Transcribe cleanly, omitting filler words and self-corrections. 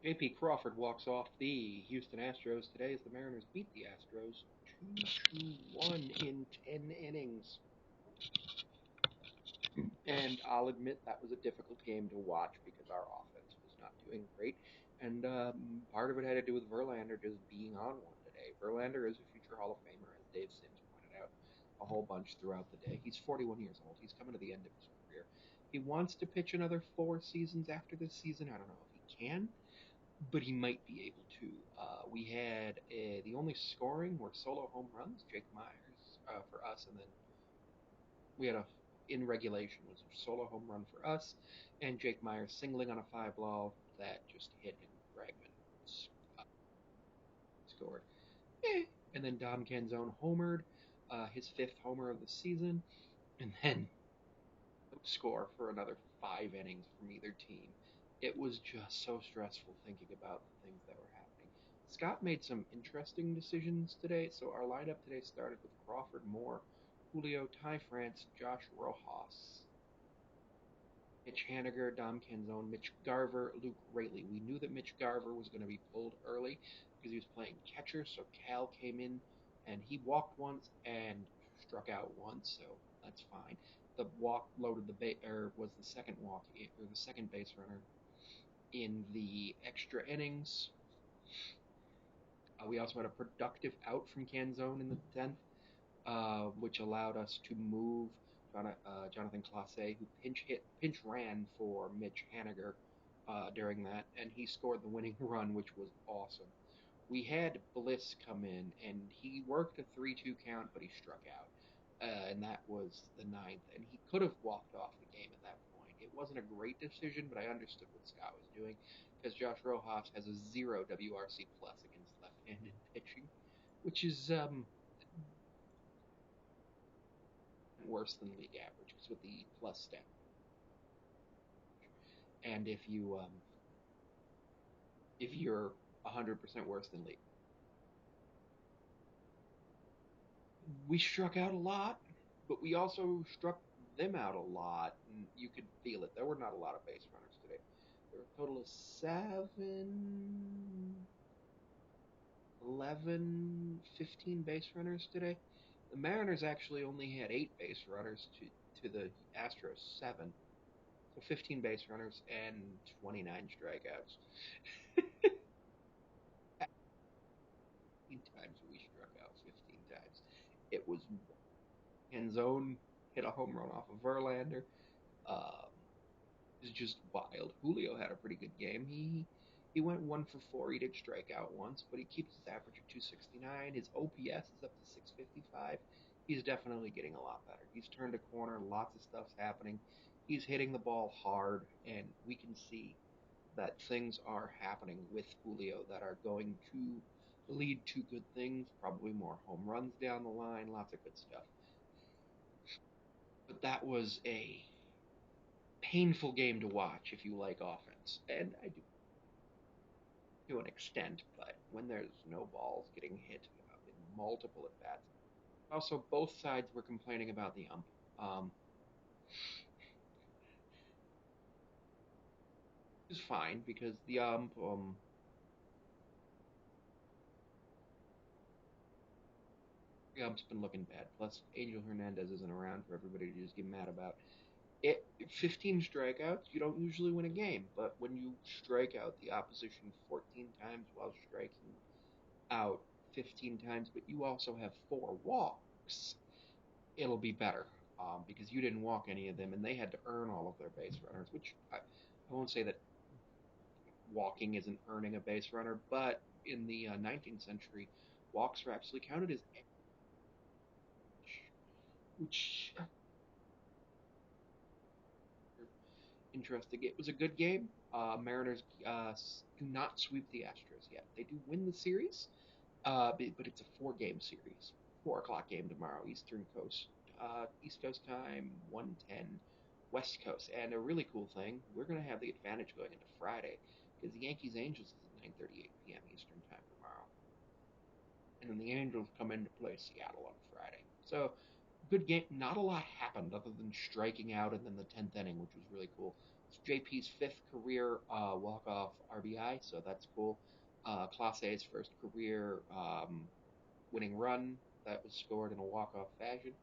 J.P. Crawford walks off the Houston Astros today as the Mariners beat the Astros 2-1 in 10 innings. And I'll admit that was a difficult game to watch because our offense was not doing great. And part of it had to do with Verlander just being on one today. Verlander is a future Hall of Famer, as Dave Sims pointed out a whole bunch throughout the day. He's 41 years old. He's coming to the end of his career. He wants to pitch another 4 seasons after this season. I don't know if he can, but he might be able to. We had the only scoring were solo home runs, Jake Myers for us, and then we had a in regulation was a solo home run for us, and Jake Myers singling on a fly ball that just hit and Bregman uh, scored. And then Dom Canzone homered, his fifth homer of the season, and then score for another 5 innings from either team. It was just so stressful thinking about the things that were happening. Scott made some interesting decisions today. So our lineup today started with Crawford Moore, Julio Ty France, Josh Rojas, Mitch Haniger, Dom Canzone, Mitch Garver, Luke Raley. We knew that Mitch Garver was going to be pulled early because he was playing catcher, so Cal came in and he walked once and struck out once, so that's fine. The walk loaded the or was the second walk or the second base runner in the extra innings. We also had a productive out from Canzone in the 10th, which allowed us to move Jonathan Clase, who pinch ran for Mitch Haniger during that, and he scored the winning run, which was awesome. We had Bliss come in, and he worked a 3-2 count, but he struck out, and that was the ninth, and he could have walked off the game at that point. It wasn't a great decision, but I understood what Scott was doing because Josh Rojas has a 0 WRC plus against left-handed pitching, which is worse than league average because with the plus stat. And if you're 100% worse than league, we struck out a lot, but we also struck them out a lot, and you could feel it. There were not a lot of base runners today. There were a total of 15 base runners today. The Mariners actually only had 8 base runners to the Astros 7. So 15 base runners and 29 strikeouts. 15 times we struck out 15 times. It was Canzone hit a home run off of Verlander. Um, it was just wild. Julio had a pretty good game. He went 1 for 4. He did strike out once, but he keeps his average at 269. His OPS is up to 655. He's definitely getting a lot better. He's turned a corner. Lots of stuff's happening. He's hitting the ball hard, and we can see that things are happening with Julio that are going to lead to good things, probably more home runs down the line, lots of good stuff. But that was a painful game to watch if you like offense, and I do to an extent, but when there's no balls getting hit in multiple at bats. Also, both sides were complaining about the ump. Which is fine because the ump's been looking bad. Plus, Angel Hernandez isn't around for everybody to just get mad about. 15 strikeouts, you don't usually win a game, but when you strike out the opposition 14 times while striking out 15 times, but you also have 4 walks, it'll be better because you didn't walk any of them, and they had to earn all of their base runners, which I won't say that walking isn't earning a base runner, but in the 19th century, walks were absolutely counted as which interesting. It was a good game. Mariners do not sweep the Astros yet. They do win the series, but it's a 4-game series. 4 o'clock game tomorrow, East Coast time, 1:10 West Coast. And a really cool thing, we're going to have the advantage going into Friday because the Yankees Angels is at 9:38 p.m. Eastern time tomorrow, and then the Angels come in to play Seattle on Friday. So good game. Not a lot happened other than striking out and then the 10th inning, which was really cool. It's JP's fifth career walk-off RBI, so that's cool. Class A's first career winning run that was scored in a walk-off fashion.